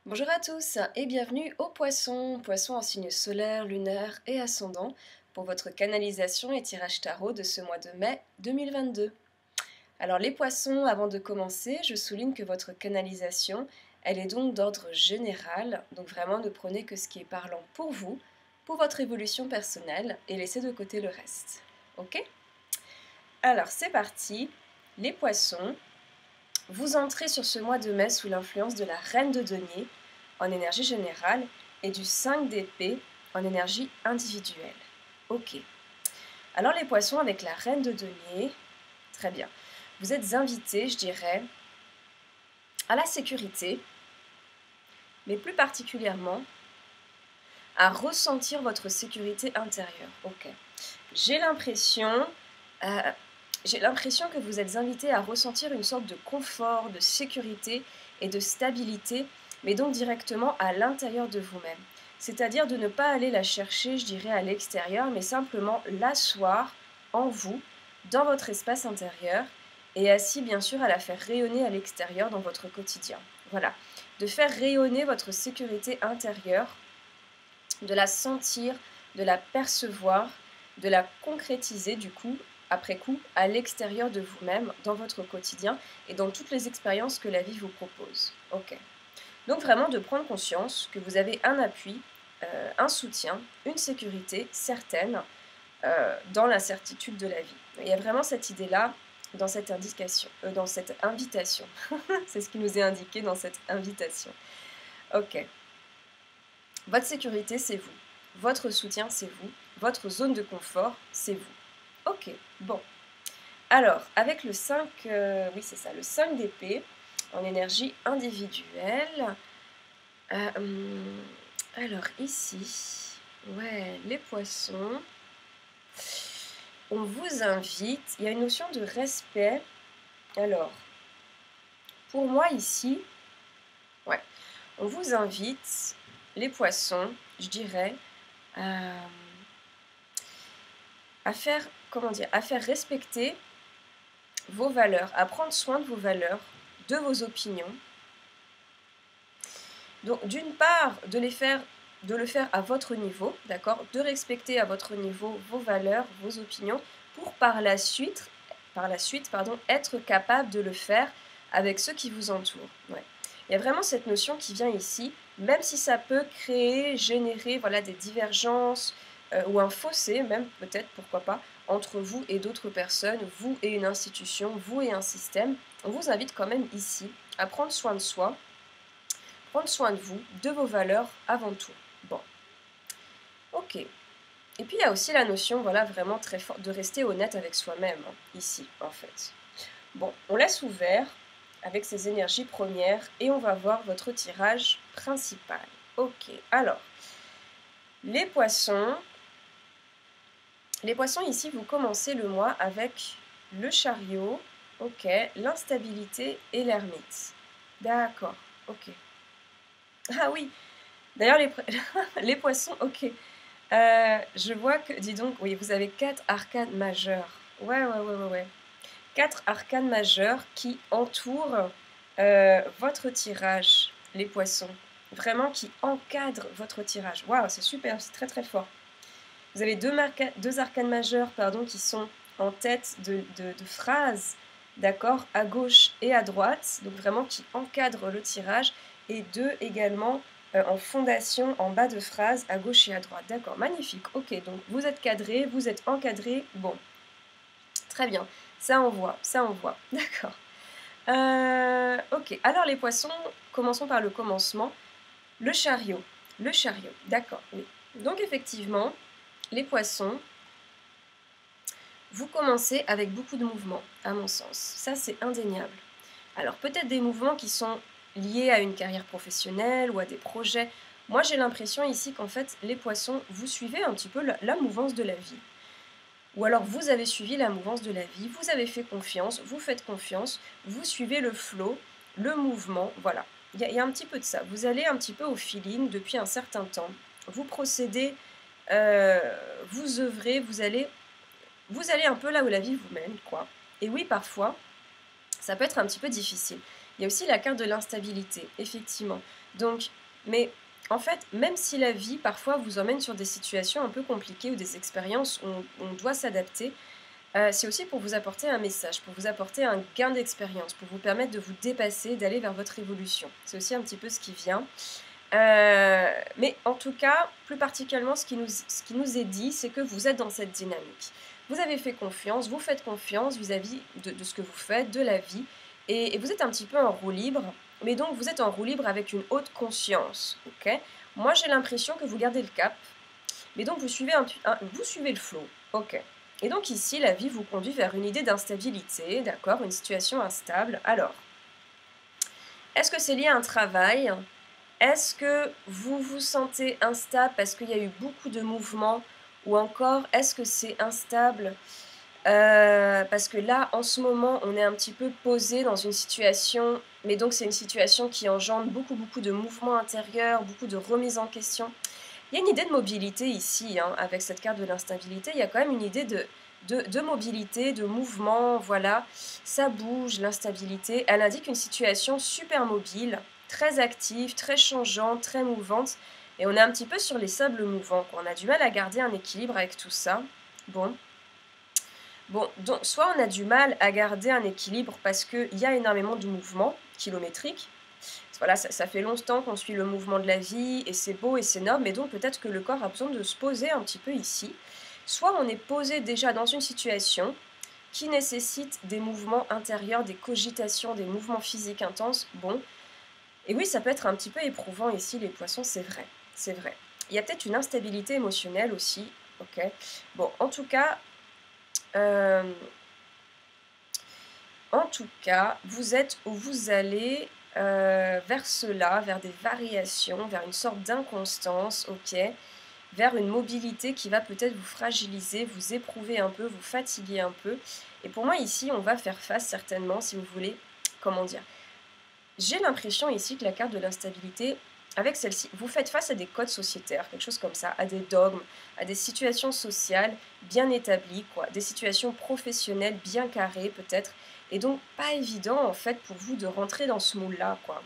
Bonjour à tous et bienvenue aux poissons, poissons en signe solaire, lunaire et ascendant pour votre canalisation et tirage tarot de ce mois de mai 2022. Alors les poissons, avant de commencer, je souligne que votre canalisation, elle est donc d'ordre général, donc vraiment ne prenez que ce qui est parlant pour vous, pour votre évolution personnelle et laissez de côté le reste. Ok? Alors c'est parti, les poissons, vous entrez sur ce mois de mai sous l'influence de la reine de denier en énergie générale et du 5 d'épée en énergie individuelle. Ok. Alors les poissons avec la reine de denier, très bien. Vous êtes invités, je dirais, à la sécurité, mais plus particulièrement à ressentir votre sécurité intérieure. Ok. J'ai l'impression euh, que vous êtes invités à ressentir une sorte de confort, de sécurité et de stabilité, mais donc directement à l'intérieur de vous-même. C'est-à-dire de ne pas aller la chercher, je dirais, à l'extérieur, mais simplement l'asseoir en vous, dans votre espace intérieur, et ainsi, bien sûr, à la faire rayonner à l'extérieur dans votre quotidien. Voilà. De faire rayonner votre sécurité intérieure, de la sentir, de la percevoir, de la concrétiser, du coup, après coup, à l'extérieur de vous-même, dans votre quotidien et dans toutes les expériences que la vie vous propose. Ok. Donc vraiment de prendre conscience que vous avez un appui, un soutien, une sécurité certaine dans l'incertitude de la vie. Il y a vraiment cette idée-là dans cette indication, dans cette invitation. C'est ce qui nous est indiqué dans cette invitation. Ok. Votre sécurité, c'est vous. Votre soutien, c'est vous. Votre zone de confort, c'est vous. Ok, bon. Alors, avec le 5, oui c'est ça, le 5 d'épée, en énergie individuelle. Alors ici, ouais, les poissons, on vous invite, il y a une notion de respect. Alors, pour moi ici, ouais, on vous invite, les poissons, je dirais, à faire, comment dire, à faire respecter vos valeurs, à prendre soin de vos valeurs, de vos opinions. Donc d'une part, de le faire à votre niveau, d'accord, de respecter à votre niveau vos valeurs, vos opinions, pour par la suite, être capable de le faire avec ceux qui vous entourent. Ouais. Il y a vraiment cette notion qui vient ici, même si ça peut créer, générer voilà, des divergences ou un fossé, même peut-être, pourquoi pas, entre vous et d'autres personnes, vous et une institution, vous et un système. On vous invite quand même ici à prendre soin de soi, prendre soin de vous, de vos valeurs avant tout. Bon, ok. Et puis il y a aussi la notion, voilà, vraiment très forte, de rester honnête avec soi-même, hein, ici, en fait. Bon, on laisse ouvert avec ces énergies premières et on va voir votre tirage principal. Ok, alors, les poissons ici, vous commencez le mois avec le chariot, ok, l'instabilité et l'ermite. D'accord, ok. Ah oui, d'ailleurs, les poissons, ok. Je vois que, dis donc, oui, vous avez 4 arcanes majeures. Ouais. 4 arcanes majeures qui entourent votre tirage, les poissons. Vraiment qui encadrent votre tirage. Waouh, c'est super, c'est très très fort. Vous avez deux arcanes majeures pardon, qui sont en tête de phrases, d'accord, à gauche et à droite, donc vraiment qui encadrent le tirage, et deux également en fondation, en bas de phrase, à gauche et à droite. D'accord, magnifique, ok, donc vous êtes cadré, vous êtes encadré, bon, très bien, ça on voit, d'accord. Ok, alors les poissons, commençons par le commencement, le chariot, d'accord, oui. Donc effectivement, les poissons, vous commencez avec beaucoup de mouvements, à mon sens. Ça, c'est indéniable. Alors, peut-être des mouvements qui sont liés à une carrière professionnelle ou à des projets. Moi, j'ai l'impression ici qu'en fait, les poissons, vous suivez un petit peu la mouvance de la vie. Ou alors, vous avez suivi la mouvance de la vie, vous avez fait confiance, vous faites confiance, vous suivez le flow, le mouvement, voilà. Il y a un petit peu de ça. Vous allez un petit peu au feeling depuis un certain temps. Vous procédez, vous œuvrez, vous allez un peu là où la vie vous mène, quoi. Et oui, parfois, ça peut être un petit peu difficile. Il y a aussi la carte de l'instabilité, effectivement. Donc, mais en fait, même si la vie parfois vous emmène sur des situations un peu compliquées ou des expériences où on doit s'adapter, c'est aussi pour vous apporter un message, pour vous apporter un gain d'expérience, pour vous permettre de vous dépasser, d'aller vers votre évolution. C'est aussi un petit peu ce qui vient. Mais en tout cas, plus particulièrement, ce qui nous est dit, c'est que vous êtes dans cette dynamique. Vous avez fait confiance, vous faites confiance vis-à-vis de ce que vous faites, de la vie, et vous êtes un petit peu en roue libre, mais donc vous êtes en roue libre avec une haute conscience, ok? Moi, j'ai l'impression que vous gardez le cap, mais donc vous suivez, vous suivez le flow, ok? Et donc ici, la vie vous conduit vers une idée d'instabilité, d'accord? Une situation instable. Alors, est-ce que c'est lié à un travail? Est-ce que vous vous sentez instable parce qu'il y a eu beaucoup de mouvements? Ou encore, est-ce que c'est instable parce que là, en ce moment, on est un petit peu posé dans une situation, mais donc c'est une situation qui engendre beaucoup, beaucoup de mouvements intérieurs, beaucoup de remises en question. Il y a une idée de mobilité ici, hein, avec cette carte de l'instabilité, il y a quand même une idée de mobilité, de mouvement, voilà. Ça bouge, l'instabilité. Elle indique une situation super mobile, très active, très changeante, très mouvante. Et on est un petit peu sur les sables mouvants, quoi. On a du mal à garder un équilibre avec tout ça. Bon, donc soit on a du mal à garder un équilibre parce qu'il y a énormément de mouvements kilométriques. Voilà, ça fait longtemps qu'on suit le mouvement de la vie et c'est beau et c'est noble, mais donc peut-être que le corps a besoin de se poser un petit peu ici. Soit on est posé déjà dans une situation qui nécessite des mouvements intérieurs, des cogitations, des mouvements physiques intenses. Bon, et oui, ça peut être un petit peu éprouvant ici, les poissons, c'est vrai, c'est vrai. Il y a peut-être une instabilité émotionnelle aussi, ok. Bon, euh, en tout cas, vous êtes où vous allez vers cela, vers des variations, vers une sorte d'inconstance, ok, vers une mobilité qui va peut-être vous fragiliser, vous éprouver un peu, vous fatiguer un peu. Et pour moi, ici, on va faire face certainement, si vous voulez, comment dire. J'ai l'impression ici que la carte de l'instabilité, avec celle-ci, vous faites face à des codes sociétaires, quelque chose comme ça, à des dogmes, à des situations sociales bien établies, quoi, des situations professionnelles bien carrées peut-être, et donc pas évident en fait pour vous de rentrer dans ce moule-là, quoi.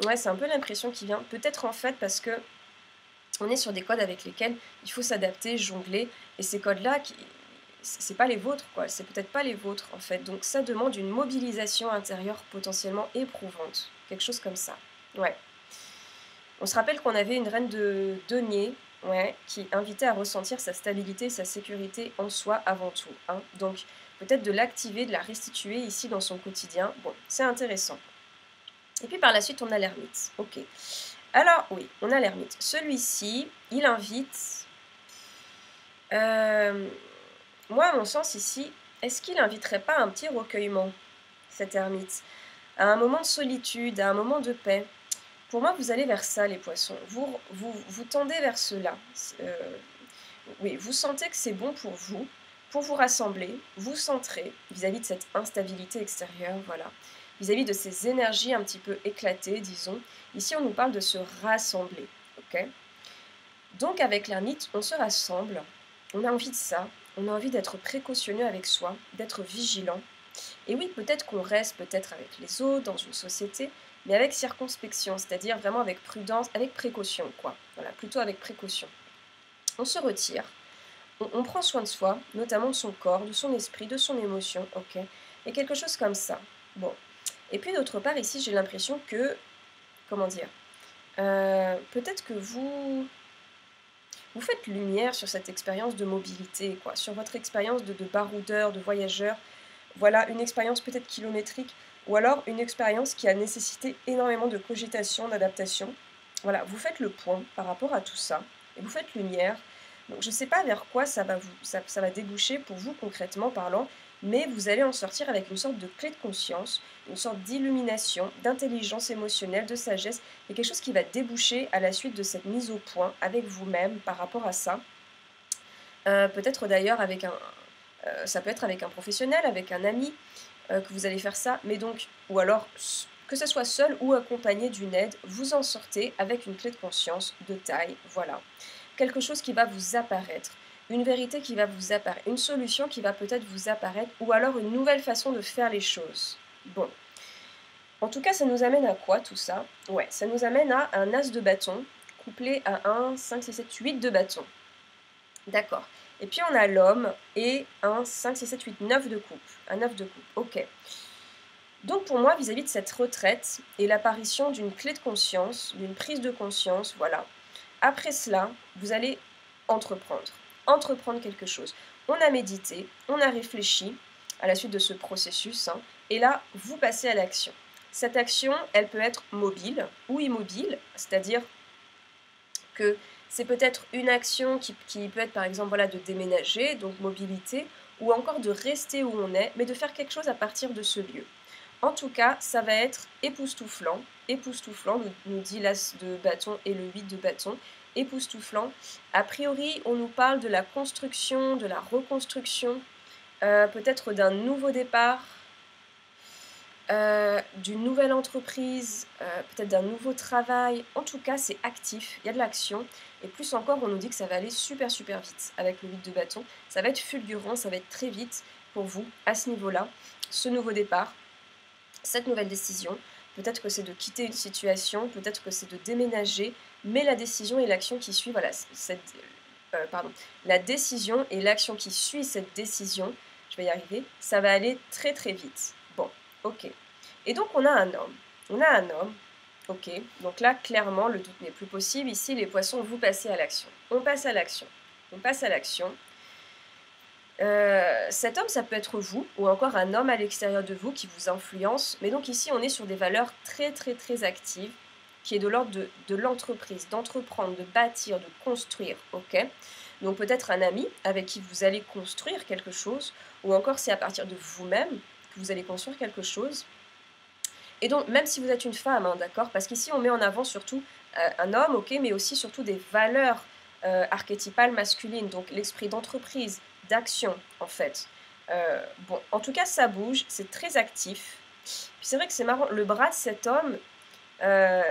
Ouais, c'est un peu l'impression qui vient, peut-être en fait parce que on est sur des codes avec lesquels il faut s'adapter, jongler, et ces codes-là, c'est pas les vôtres, quoi. C'est peut-être pas les vôtres, en fait. Donc ça demande une mobilisation intérieure potentiellement éprouvante. Quelque chose comme ça. Ouais. On se rappelle qu'on avait une reine de denier, ouais, qui invitait à ressentir sa stabilité et sa sécurité en soi avant tout. Hein. Donc peut-être de l'activer, de la restituer ici dans son quotidien. Bon, c'est intéressant. Et puis par la suite, on a l'ermite. Ok. Alors oui, on a l'ermite. Celui-ci, il invite... moi, à mon sens, ici, est-ce qu'il n'inviterait pas un petit recueillement, cet ermite, à un moment de solitude, à un moment de paix? Pour moi, vous allez vers ça, les poissons. Vous tendez vers cela. Oui, vous sentez que c'est bon pour vous rassembler, vous centrer vis-à-vis de cette instabilité extérieure, voilà. Vis-à-vis de ces énergies un petit peu éclatées, disons. Ici, on nous parle de se rassembler, ok? Donc, avec l'ermite, on se rassemble. On a envie de ça. On a envie d'être précautionneux avec soi, d'être vigilant. Et oui, peut-être qu'on reste peut-être avec les autres, dans une société, mais avec circonspection, c'est-à-dire vraiment avec prudence, avec précaution, quoi. Voilà, plutôt avec précaution. On se retire, on prend soin de soi, notamment de son corps, de son esprit, de son émotion, ok. Et quelque chose comme ça. Bon. Et puis d'autre part, ici, j'ai l'impression que, comment dire, peut-être que vous faites lumière sur cette expérience de mobilité, quoi, sur votre expérience de baroudeur, de voyageur. Voilà, une expérience peut-être kilométrique, ou alors une expérience qui a nécessité énormément de cogitation, d'adaptation. Voilà, vous faites le point par rapport à tout ça, et vous faites lumière. Donc je ne sais pas vers quoi ça va déboucher pour vous concrètement parlant, mais vous allez en sortir avec une sorte de clé de conscience, une sorte d'illumination, d'intelligence émotionnelle, de sagesse, et quelque chose qui va déboucher à la suite de cette mise au point avec vous-même par rapport à ça. Peut-être d'ailleurs avec ça peut être avec un professionnel, avec un ami, que vous allez faire ça, mais donc, ou alors que ce soit seul ou accompagné d'une aide, vous en sortez avec une clé de conscience de taille, voilà. Quelque chose qui va vous apparaître, une vérité qui va vous apparaître, une solution qui va peut-être vous apparaître, ou alors une nouvelle façon de faire les choses. Bon. En tout cas, ça nous amène à quoi tout ça? Ouais, ça nous amène à un as de bâton couplé à un 5, 6, 7, 8 de bâton. D'accord. Et puis on a l'homme et un 5, 6, 7, 8, 9 de coupe. Un 9 de coupe, ok. Donc pour moi, vis-à-vis de cette retraite et l'apparition d'une clé de conscience, d'une prise de conscience, voilà. Après cela, vous allez entreprendre. Entreprendre quelque chose. On a médité, on a réfléchi à la suite de ce processus, hein, et là, vous passez à l'action. Cette action, elle peut être mobile ou immobile, c'est-à-dire que c'est peut-être une action qui peut être par exemple voilà, de déménager, donc mobilité, ou encore de rester où on est, mais de faire quelque chose à partir de ce lieu. En tout cas, ça va être époustouflant, époustouflant, nous dit l'as de bâton et le 8 de bâton, époustouflant. A priori, on nous parle de la construction, de la reconstruction, peut-être d'un nouveau départ, d'une nouvelle entreprise, peut-être d'un nouveau travail. En tout cas, c'est actif, il y a de l'action. Et plus encore, on nous dit que ça va aller super super vite avec le 8 de bâton. Ça va être fulgurant, ça va être très vite pour vous à ce niveau-là, ce nouveau départ, cette nouvelle décision. Peut-être que c'est de quitter une situation, peut-être que c'est de déménager, mais la décision et l'action qui suit, voilà, la décision et l'action qui suit cette décision, je vais y arriver, ça va aller très très vite. Bon, ok. Et donc on a un homme. On a un homme. Ok. Donc là, clairement, le doute n'est plus possible. Ici, les poissons, vous passez à l'action. On passe à l'action. On passe à l'action. Cet homme, ça peut être vous, ou encore un homme à l'extérieur de vous qui vous influence. Mais donc ici, on est sur des valeurs très très très actives, qui est de l'ordre de l'entreprise, d'entreprendre, de bâtir, de construire. Ok. Donc peut-être un ami avec qui vous allez construire quelque chose, ou encore c'est à partir de vous-même que vous allez construire quelque chose. Et donc, même si vous êtes une femme, hein, d'accord, parce qu'ici on met en avant surtout un homme, ok, mais aussi surtout des valeurs archétypales masculines, donc l'esprit d'entreprise, d'action, en fait. Bon, en tout cas, ça bouge, c'est très actif. Puis c'est vrai que c'est marrant, le bras de cet homme, euh,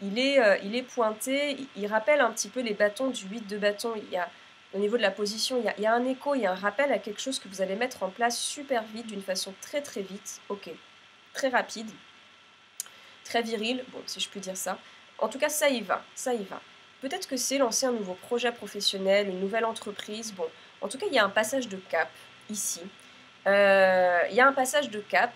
il est pointé, il rappelle un petit peu les bâtons du 8 de bâton. Il y a, au niveau de la position, il y a un écho, il y a un rappel à quelque chose que vous allez mettre en place super vite, d'une façon très très vite. Ok, très rapide, très viril, bon, si je puis dire ça. En tout cas, ça y va, ça y va. Peut-être que c'est lancer un nouveau projet professionnel, une nouvelle entreprise. Bon, en tout cas, il y a un passage de cap ici. Il y a un passage de cap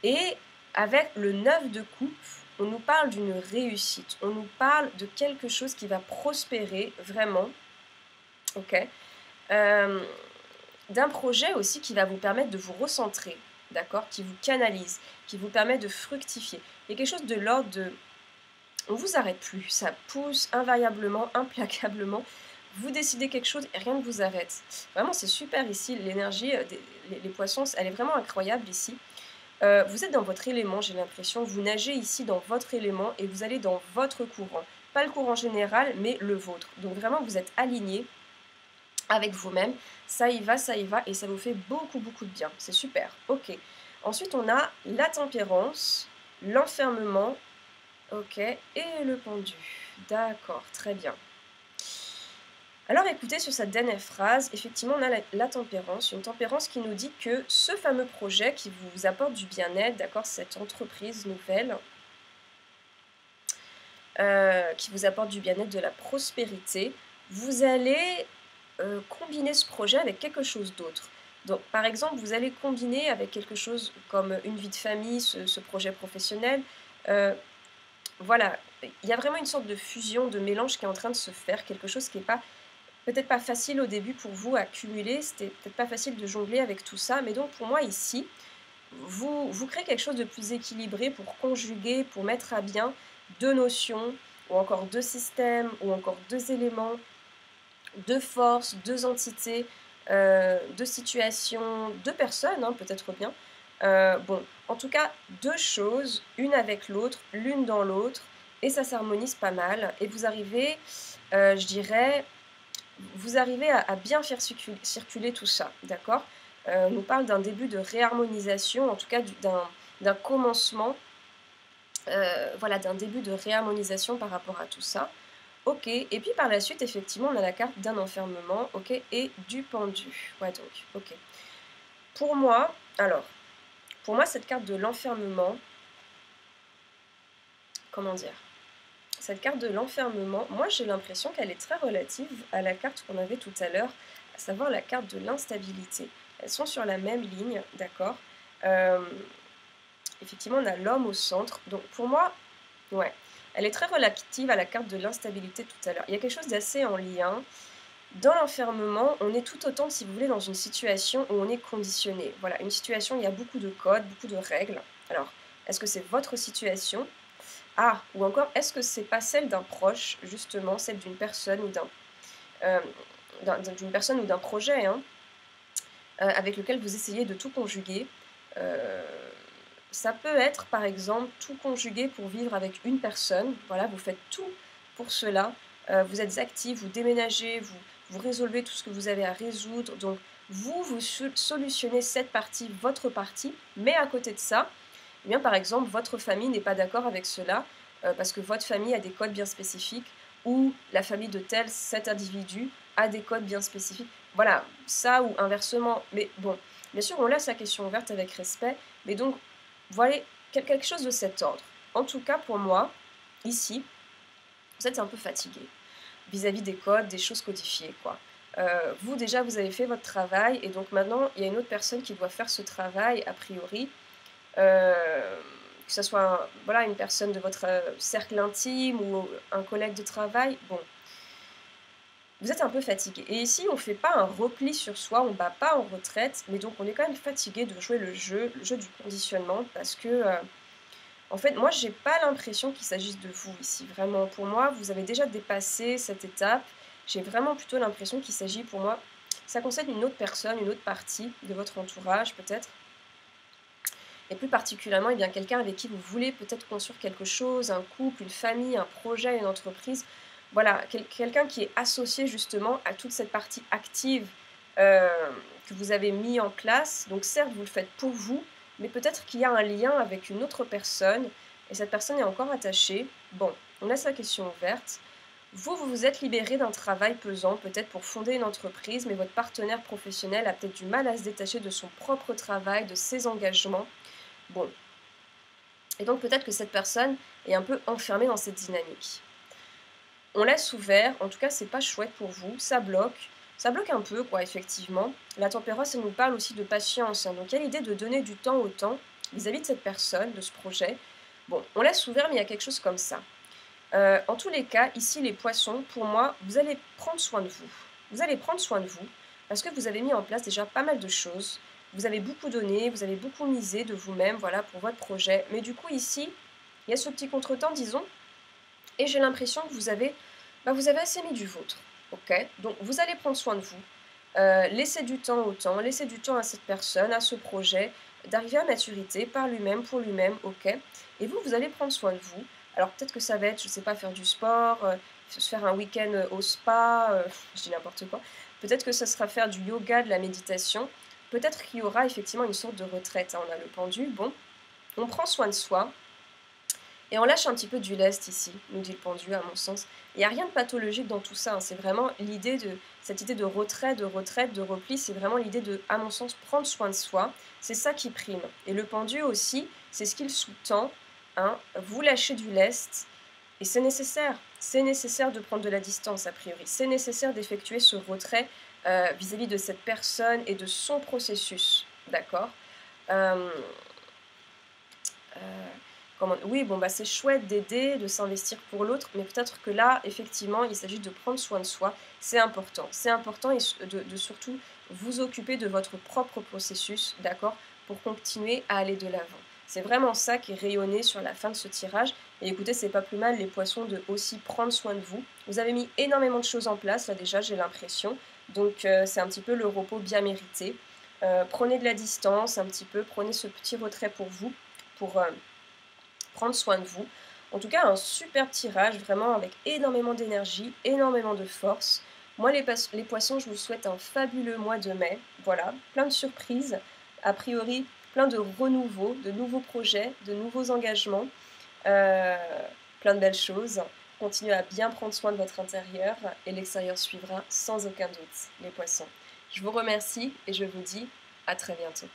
et avec le 9 de coupe, on nous parle d'une réussite. On nous parle de quelque chose qui va prospérer vraiment. Ok. D'un projet aussi qui va vous permettre de vous recentrer, d'accord, qui vous canalise, qui vous permet de fructifier. Il y a quelque chose de l'ordre de... On ne vous arrête plus, ça pousse invariablement, implacablement. Vous décidez quelque chose et rien ne vous arrête. Vraiment, c'est super ici, l'énergie, les poissons, elle est vraiment incroyable ici. Vous êtes dans votre élément, j'ai l'impression. Vous nagez ici dans votre élément et vous allez dans votre courant. Pas le courant général, mais le vôtre. Donc vraiment, vous êtes aligné avec vous-même. Ça y va, et ça vous fait beaucoup, beaucoup de bien. C'est super. Ok. Ensuite, on a la tempérance, l'enfermement, ok, et le pendu. D'accord, très bien. Alors écoutez, sur cette dernière phrase, effectivement, on a la tempérance, une tempérance qui nous dit que ce fameux projet qui vous apporte du bien-être, d'accord, cette entreprise nouvelle, qui vous apporte du bien-être, de la prospérité, vous allez combiner ce projet avec quelque chose d'autre. Donc, par exemple, vous allez combiner avec quelque chose comme une vie de famille, ce projet professionnel. Voilà, il y a vraiment une sorte de fusion, de mélange qui est en train de se faire, quelque chose qui n'est pas peut-être pas facile au début pour vous à cumuler, c'était peut-être pas facile de jongler avec tout ça, mais donc pour moi ici, vous créez quelque chose de plus équilibré pour conjuguer, pour mettre à bien deux notions, ou encore deux systèmes, ou encore deux éléments, deux forces, deux entités, deux situations, deux personnes, hein, peut-être bien. Bon, en tout cas, deux choses, une avec l'autre, l'une dans l'autre, et ça s'harmonise pas mal. Et vous arrivez, je dirais, vous arrivez à bien faire circuler tout ça, d'accord. On nous parle d'un début de réharmonisation, en tout cas d'un commencement, voilà, d'un début de réharmonisation par rapport à tout ça. Ok, et puis par la suite, effectivement, on a la carte d'un enfermement, ok, et du pendu. Ouais, donc, ok. Pour moi, alors, Pour moi, cette carte de l'enfermement, comment dire? Cette carte de l'enfermement, moi j'ai l'impression qu'elle est très relative à la carte qu'on avait tout à l'heure, à savoir la carte de l'instabilité. Elles sont sur la même ligne, d'accord. Euh, Effectivement, on a l'homme au centre. Donc pour moi, ouais, elle est très relative à la carte de l'instabilité tout à l'heure. Il y a quelque chose d'assez en lien. Dans l'enfermement, on est tout autant, si vous voulez, dans une situation où on est conditionné. Voilà, une situation où il y a beaucoup de codes, beaucoup de règles. Alors, est-ce que c'est votre situation? Ah, ou encore, est-ce que c'est pas celle d'un proche, justement, celle d'une personne ou euh, d'une personne ou d'un projet, hein, avec lequel vous essayez de tout conjuguer. Euh, Ça peut être, par exemple, tout conjugué pour vivre avec une personne. Voilà, vous faites tout pour cela. Vous êtes actif, vous déménagez, vous résolvez tout ce que vous avez à résoudre. Donc, vous solutionnez cette partie, votre partie. Mais à côté de ça, eh bien, par exemple, votre famille n'est pas d'accord avec cela parce que votre famille a des codes bien spécifiques ou la famille de cet individu a des codes bien spécifiques. Voilà, ça ou inversement. Mais bon, bien sûr, on laisse la question ouverte avec respect. Mais donc, voilà quelque chose de cet ordre. En tout cas, pour moi, ici, vous êtes un peu fatigué vis-à-vis des codes, des choses codifiées, quoi. Vous, déjà, vous avez fait votre travail, et donc maintenant, il y a une autre personne qui doit faire ce travail, a priori, que ce soit voilà, une personne de votre cercle intime ou un collègue de travail. Bon, vous êtes un peu fatigué. Et ici, on ne fait pas un repli sur soi, on ne bat pas en retraite, mais donc on est quand même fatigué de jouer le jeu du conditionnement, parce que en fait, moi, j'ai pas l'impression qu'il s'agisse de vous ici. Vraiment, pour moi, vous avez déjà dépassé cette étape. J'ai vraiment plutôt l'impression qu'il s'agit pour moi, ça concerne une autre personne, une autre partie de votre entourage peut-être. Et plus particulièrement, eh bien, quelqu'un avec qui vous voulez peut-être construire quelque chose, un couple, une famille, un projet, une entreprise. Voilà, quelqu'un qui est associé justement à toute cette partie active euh, que vous avez mis en place. Donc certes, vous le faites pour vous, mais peut-être qu'il y a un lien avec une autre personne, et cette personne est encore attachée. Bon, on laisse la question ouverte. Vous vous êtes libéré d'un travail pesant, peut-être pour fonder une entreprise, mais votre partenaire professionnel a peut-être du mal à se détacher de son propre travail, de ses engagements. Bon, et donc peut-être que cette personne est un peu enfermée dans cette dynamique. On laisse ouvert, en tout cas c'est pas chouette pour vous, ça bloque un peu quoi effectivement. La tempérance elle nous parle aussi de patience, hein. Donc il y a l'idée de donner du temps au temps vis-à-vis de cette personne, de ce projet. Bon, on laisse ouvert mais il y a quelque chose comme ça. En tous les cas, ici les poissons, pour moi, vous allez prendre soin de vous. Vous allez prendre soin de vous parce que vous avez mis en place déjà pas mal de choses. Vous avez beaucoup donné, vous avez beaucoup misé de vous-même, voilà, pour votre projet. Mais du coup, ici, il y a ce petit contretemps, disons, et j'ai l'impression que vous avez assez mis du vôtre. Ok. Donc, vous allez prendre soin de vous. Laissez du temps au temps, laissez du temps à cette personne, à ce projet, d'arriver à maturité par lui-même, pour lui-même, ok. Et vous allez prendre soin de vous. Alors peut-être que ça va être, je ne sais pas, faire du sport, se faire un week-end au spa, je dis n'importe quoi. Peut-être que ce sera faire du yoga, de la méditation. Peut-être qu'il y aura effectivement une sorte de retraite, hein. On a le pendu, bon, on prend soin de soi, et on lâche un petit peu du lest ici, nous dit le pendu, à mon sens. Il n'y a rien de pathologique dans tout ça, hein. C'est vraiment cette idée de retrait, de retraite, de repli, c'est vraiment l'idée de, à mon sens, prendre soin de soi. C'est ça qui prime. Et le pendu aussi, c'est ce qu'il sous-tend, hein. Vous lâchez du lest, et c'est nécessaire. C'est nécessaire de prendre de la distance, a priori. C'est nécessaire d'effectuer ce retrait vis-à-vis de cette personne et de son processus. D'accord. euh, euh, Oui, bon, bah, c'est chouette d'aider, de s'investir pour l'autre, mais peut-être que là, effectivement, il s'agit de prendre soin de soi. C'est important. C'est important et de surtout vous occuper de votre propre processus, d'accord, pour continuer à aller de l'avant. C'est vraiment ça qui est rayonné sur la fin de ce tirage. Et écoutez, c'est pas plus mal, les poissons, de aussi prendre soin de vous. Vous avez mis énormément de choses en place, là déjà, j'ai l'impression. Donc, c'est un petit peu le repos bien mérité. Prenez de la distance un petit peu, prenez ce petit retrait pour vous, pour prendre soin de vous. En tout cas, un super tirage, vraiment avec énormément d'énergie, énormément de force. Moi, les poissons, je vous souhaite un fabuleux mois de mai. Voilà, plein de surprises, a priori, plein de renouveaux, de nouveaux projets, de nouveaux engagements, euh, plein de belles choses. Continuez à bien prendre soin de votre intérieur et l'extérieur suivra sans aucun doute, les poissons. Je vous remercie et je vous dis à très bientôt.